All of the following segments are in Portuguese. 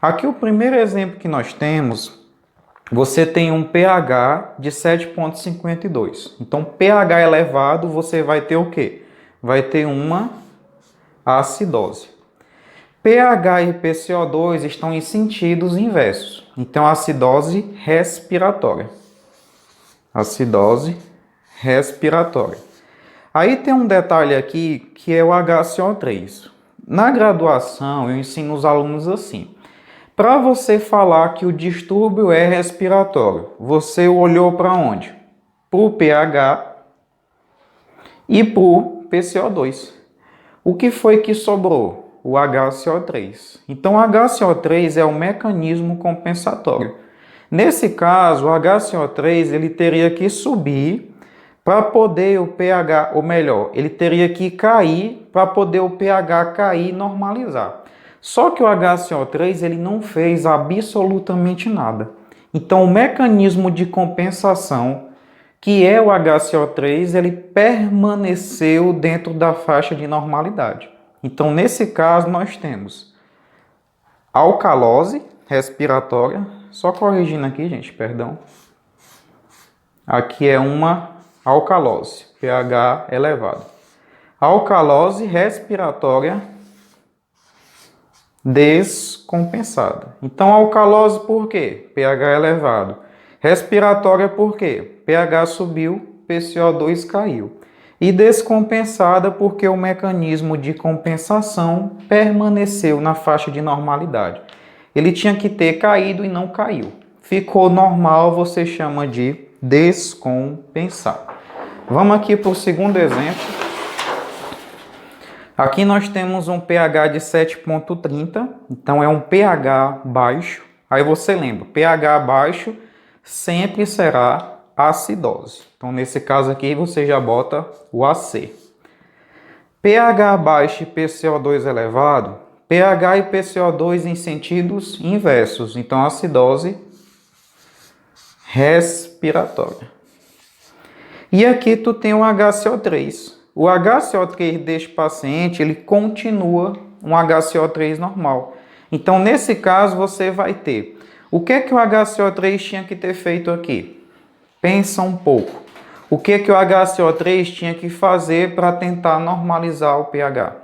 Aqui o primeiro exemplo que nós temos, você tem um pH de 7,52. Então, pH elevado, você vai ter o quê? Vai ter uma acidose. pH e PCO2 estão em sentidos inversos. Então, acidose respiratória. Acidose respiratória. Aí tem um detalhe aqui que é o HCO3. Na graduação, eu ensino os alunos assim. Para você falar que o distúrbio é respiratório, você olhou para onde? Para o pH e para o PCO2. O que foi que sobrou? O HCO3. Então, o HCO3 é o mecanismo compensatório. Nesse caso, o HCO3 ele teria que subir para poder o pH, ou melhor, ele teria que cair para poder o pH cair e normalizar. Só que o HCO3 ele não fez absolutamente nada. Então, o mecanismo de compensação, que é o HCO3, ele permaneceu dentro da faixa de normalidade. Então, nesse caso, nós temos alcalose respiratória. Só corrigindo aqui, gente, perdão. Aqui é uma alcalose, pH elevado. Alcalose respiratória descompensada. Então, alcalose por quê? pH elevado. Respiratória por quê? pH subiu, PCO2 caiu. E descompensada porque o mecanismo de compensação permaneceu na faixa de normalidade. Ele tinha que ter caído e não caiu. Ficou normal, você chama de descompensado. Vamos aqui para o segundo exemplo. Aqui nós temos um pH de 7,30, então é um pH baixo. Aí você lembra, pH baixo sempre será acidose. Então nesse caso aqui você já bota o AC. pH baixo e PCO2 elevado, pH e PCO2 em sentidos inversos, então acidose respiratória. E aqui tu tem o HCO3. O HCO3 deste paciente, ele continua um HCO3 normal. Então, nesse caso, você vai ter... O que é que o HCO3 tinha que ter feito aqui? Pensa um pouco. O que é que o HCO3 tinha que fazer para tentar normalizar o pH?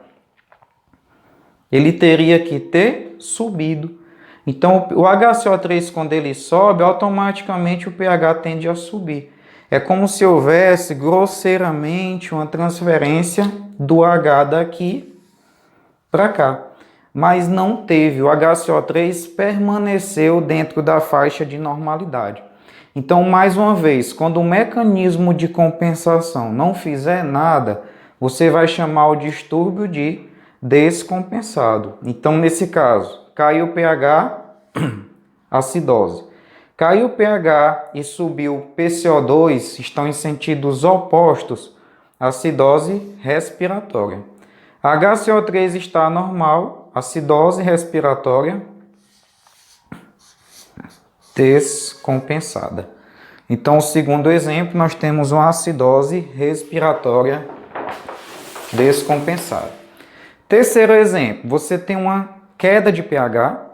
Ele teria que ter subido. Então, o HCO3, quando ele sobe, automaticamente o pH tende a subir. É como se houvesse grosseiramente uma transferência do H daqui para cá. Mas não teve. O HCO3 permaneceu dentro da faixa de normalidade. Então, mais uma vez, quando o mecanismo de compensação não fizer nada, você vai chamar o distúrbio de descompensado. Então, nesse caso, caiu o pH, acidose. Caiu o pH e subiu o PCO2, estão em sentidos opostos, acidose respiratória. HCO3 está normal, acidose respiratória descompensada. Então, o segundo exemplo, nós temos uma acidose respiratória descompensada. Terceiro exemplo, você tem uma queda de pH,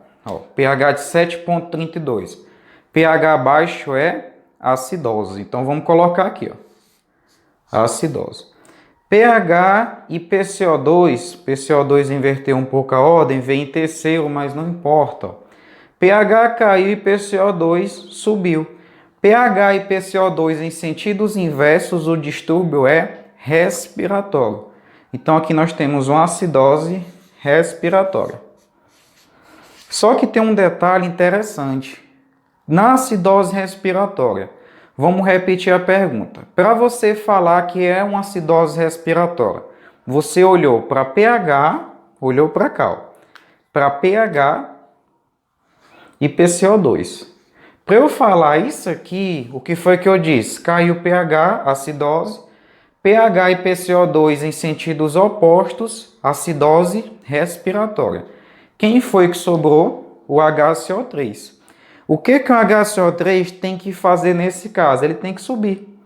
pH de 7,32. pH baixo é acidose. Então, vamos colocar aqui, acidose. pH e PCO2, PCO2 inverteu um pouco a ordem, vem em terceiro, mas não importa. pH caiu e PCO2 subiu. pH e PCO2 em sentidos inversos, o distúrbio é respiratório. Então, aqui nós temos uma acidose respiratória. Só que tem um detalhe interessante. Na acidose respiratória, vamos repetir a pergunta. Para você falar que é uma acidose respiratória, você olhou para pH, olhou para cá, para pH e PCO2. Para eu falar isso aqui, o que foi que eu disse? Caiu pH, acidose, pH e PCO2 em sentidos opostos, acidose respiratória. Quem foi que sobrou? O HCO3. O que o HCO3 tem que fazer nesse caso? Ele tem que subir.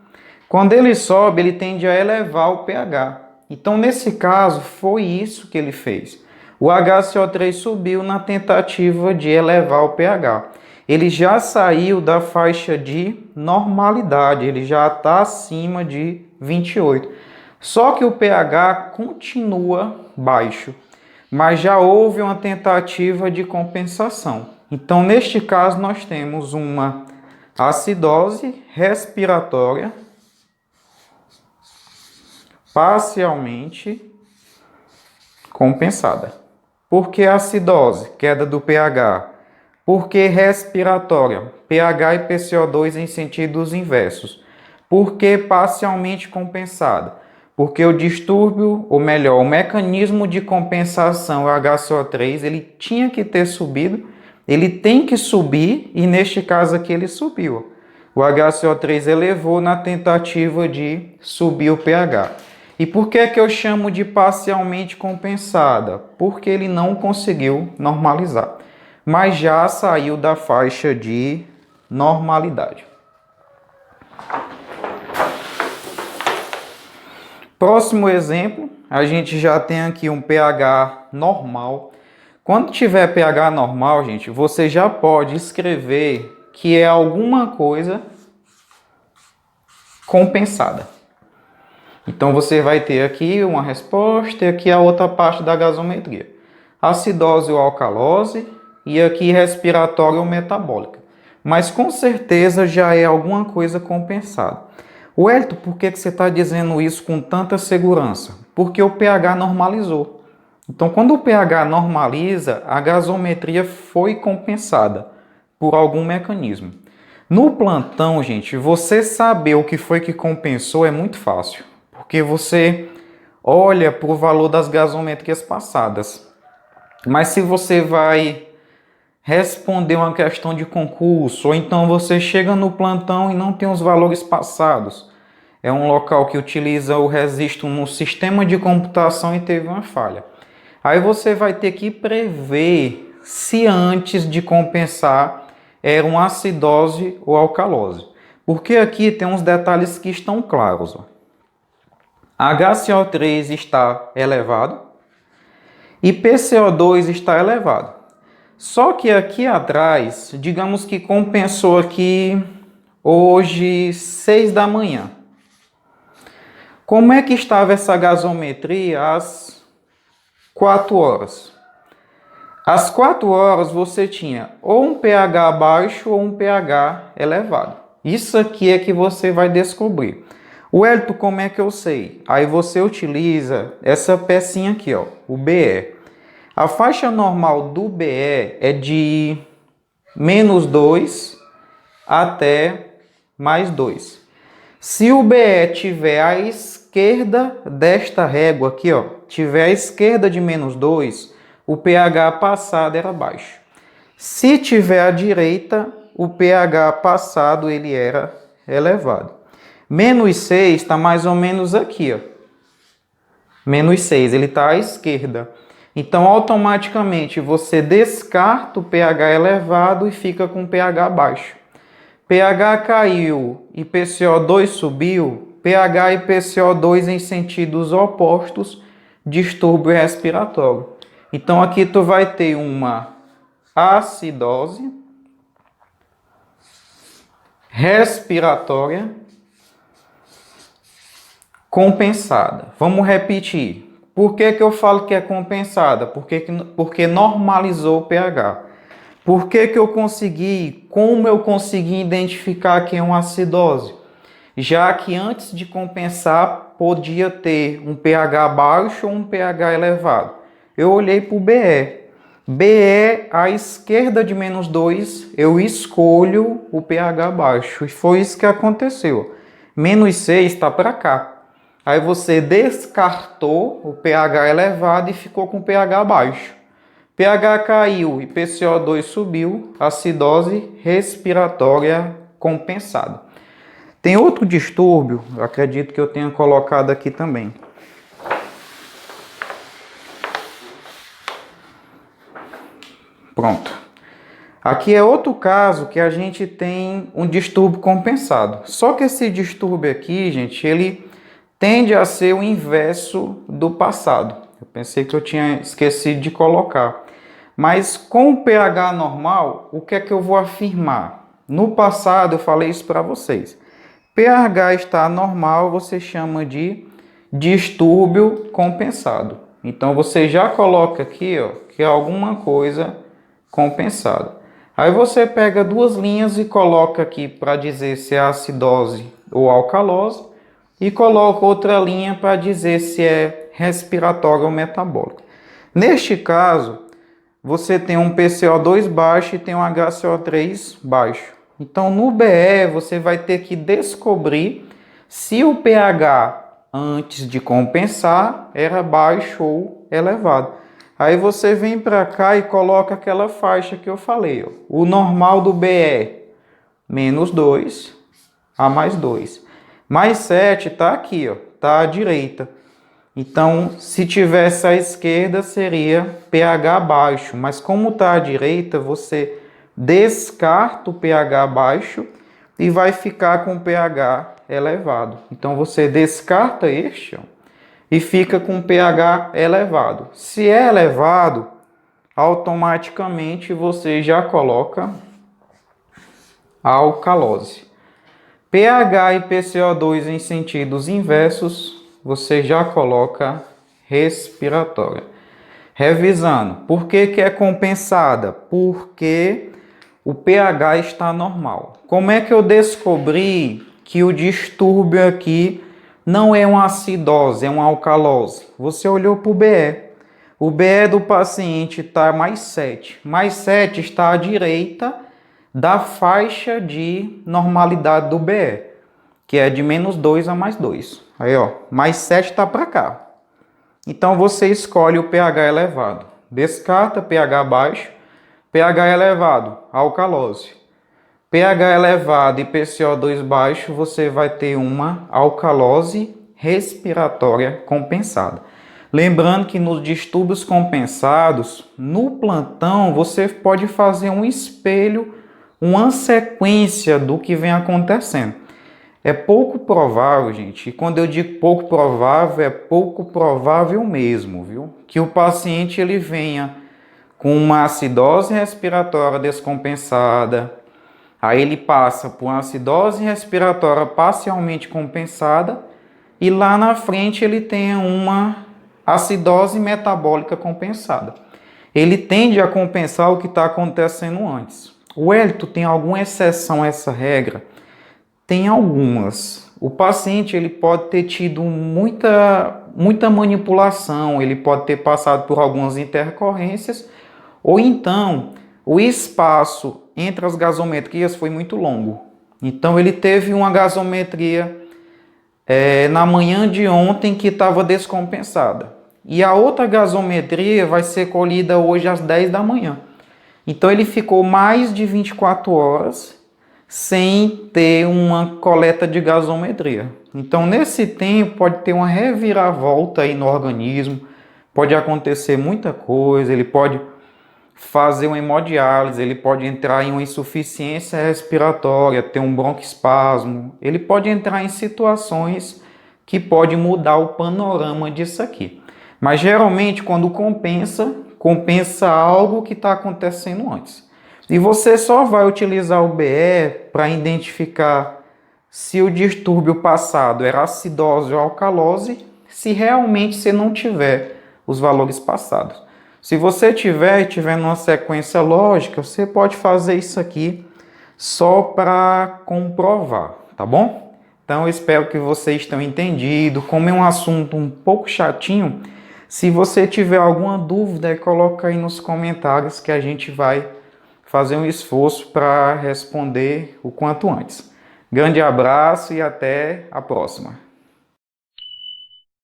Quando ele sobe, ele tende a elevar o pH. Então, nesse caso, foi isso que ele fez. O HCO3 subiu na tentativa de elevar o pH. Ele já saiu da faixa de normalidade, ele já está acima de 28. Só que o pH continua baixo, mas já houve uma tentativa de compensação. Então, neste caso, nós temos uma acidose respiratória parcialmente compensada. Por que acidose? Queda do pH. Por que respiratória? pH e PCO2 em sentidos inversos. Por que parcialmente compensada? Porque o distúrbio, ou melhor, o mecanismo de compensação, o HCO3, ele tinha que ter subido, ele tem que subir, e neste caso aqui ele subiu. O HCO3 elevou na tentativa de subir o pH. E por que eu chamo de parcialmente compensada? Porque ele não conseguiu normalizar, mas já saiu da faixa de normalidade. Próximo exemplo, a gente já tem aqui um pH normal. Quando tiver pH normal, gente, você já pode escrever que é alguma coisa compensada. Então você vai ter aqui uma resposta e aqui a outra parte da gasometria. Acidose ou alcalose e aqui respiratória ou metabólica. Mas com certeza já é alguma coisa compensada. Wellington, por que você está dizendo isso com tanta segurança? Porque o pH normalizou. Então, quando o pH normaliza, a gasometria foi compensada por algum mecanismo. No plantão, gente, você saber o que foi que compensou é muito fácil. Porque você olha para o valor das gasometrias passadas. Mas se você vai responder uma questão de concurso, ou então você chega no plantão e não tem os valores passados, é um local que utiliza o registro no sistema de computação e teve uma falha. Aí você vai ter que prever se antes de compensar era uma acidose ou alcalose. Porque aqui tem uns detalhes que estão claros. HCO3 está elevado e PCO2 está elevado. Só que aqui atrás, digamos que compensou aqui hoje 6 da manhã. Como é que estava essa gasometria às 4 horas? Às 4 horas você tinha ou um pH baixo ou um pH elevado. Isso aqui é que você vai descobrir. Wellington, como é que eu sei? Aí você utiliza essa pecinha aqui, ó, o BE. A faixa normal do BE é de -2 até +2. Se o BE tiver à esquerda desta régua aqui, ó, tiver à esquerda de -2, o pH passado era baixo. Se tiver à direita, o pH passado ele era elevado. -6 está mais ou menos aqui, ó. -6, ele está à esquerda. Então, automaticamente, você descarta o pH elevado e fica com pH baixo. pH caiu e PCO2 subiu, pH e PCO2 em sentidos opostos, distúrbio respiratório. Então, aqui tu vai ter uma acidose respiratória compensada. Vamos repetir. Por que eu falo que é compensada? Porque normalizou o pH. Por que eu consegui? Como eu consegui identificar que é uma acidose? Já que antes de compensar, podia ter um pH baixo ou um pH elevado. Eu olhei para o BE. BE à esquerda de -2, eu escolho o pH baixo. E foi isso que aconteceu. -6 está para cá. Aí você descartou o pH elevado e ficou com pH baixo. pH caiu e PCO2 subiu, acidose respiratória compensada. Tem outro distúrbio, eu acredito que eu tenha colocado aqui também. Pronto. Aqui é outro caso que a gente tem um distúrbio compensado. Só que esse distúrbio aqui, gente, ele tende a ser o inverso do passado. Pensei que eu tinha esquecido de colocar. Mas com o pH normal, o que é que eu vou afirmar? No passado eu falei isso para vocês. pH está normal, você chama de distúrbio compensado. Então você já coloca aqui, ó, que é alguma coisa compensada. Aí você pega duas linhas e coloca aqui para dizer se é acidose ou alcalose e coloca outra linha para dizer se é respiratório ou metabólico. Neste caso, você tem um PCO2 baixo e tem um HCO3 baixo. Então, no BE, você vai ter que descobrir se o pH antes de compensar era baixo ou elevado. Aí você vem para cá e coloca aquela faixa que eu falei. Ó. O normal do BE, menos 2, a mais 2. Mais 7 está aqui, ó, está à direita. Então, se tivesse à esquerda, seria pH baixo. Mas como está à direita, você descarta o pH baixo e vai ficar com pH elevado. Então, você descarta este, ó, e fica com pH elevado. Se é elevado, automaticamente você já coloca a alcalose. pH e PCO2 em sentidos inversos, você já coloca respiratória. Revisando, por que é compensada? Porque o pH está normal. Como é que eu descobri que o distúrbio aqui não é uma acidose, é uma alcalose? Você olhou para o BE. O BE do paciente está mais 7. Mais 7 está à direita da faixa de normalidade do BE, que é de menos 2 a mais 2. Aí, ó, mais 7 está para cá. Então, você escolhe o pH elevado. Descarta pH baixo, pH elevado, alcalose. pH elevado e PCO2 baixo, você vai ter uma alcalose respiratória compensada. Lembrando que nos distúrbios compensados, no plantão, você pode fazer um espelho, uma sequência do que vem acontecendo. É pouco provável, gente, e quando eu digo pouco provável, é pouco provável mesmo, viu? Que o paciente ele venha com uma acidose respiratória descompensada, aí ele passa por uma acidose respiratória parcialmente compensada e lá na frente ele tenha uma acidose metabólica compensada. Ele tende a compensar o que está acontecendo antes. O Wellington, tem alguma exceção a essa regra? Tem algumas. O paciente ele pode ter tido muita manipulação, ele pode ter passado por algumas intercorrências, ou então o espaço entre as gasometrias foi muito longo. Então ele teve uma gasometria na manhã de ontem que estava descompensada. E a outra gasometria vai ser colhida hoje às 10 da manhã. Então ele ficou mais de 24 horas sem ter uma coleta de gasometria. Então nesse tempo pode ter uma reviravolta aí no organismo, pode acontecer muita coisa, ele pode fazer uma hemodiálise, ele pode entrar em uma insuficiência respiratória, ter um broncoespasmo, ele pode entrar em situações que pode mudar o panorama disso aqui. Mas geralmente quando compensa algo que está acontecendo antes. E você só vai utilizar o BE para identificar se o distúrbio passado era acidose ou alcalose, se realmente você não tiver os valores passados. Se você tiver numa sequência lógica, você pode fazer isso aqui só para comprovar, tá bom? Então eu espero que vocês tenham entendido. Como é um assunto um pouco chatinho, se você tiver alguma dúvida, coloca aí nos comentários que a gente vai fazer um esforço para responder o quanto antes. Grande abraço e até a próxima.